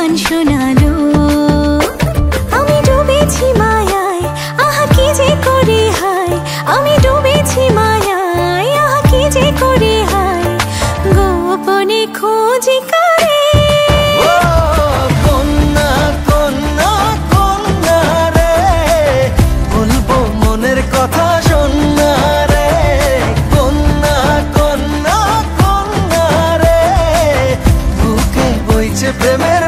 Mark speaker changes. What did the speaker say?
Speaker 1: গান শোনালো। আমি ডুবেছি মায়ায়, আহা কি যে করি হায়। আমি ডুবেছি মায়ায়, আহা কি যে করি হায়। গোপনে খোঁজি করে
Speaker 2: কন্যা কন্যা কন্যা রে, বলবো মনের কথা শোনা রে। কন্যা কন্যা কন্যা রে, বুকে বইছে প্রেমের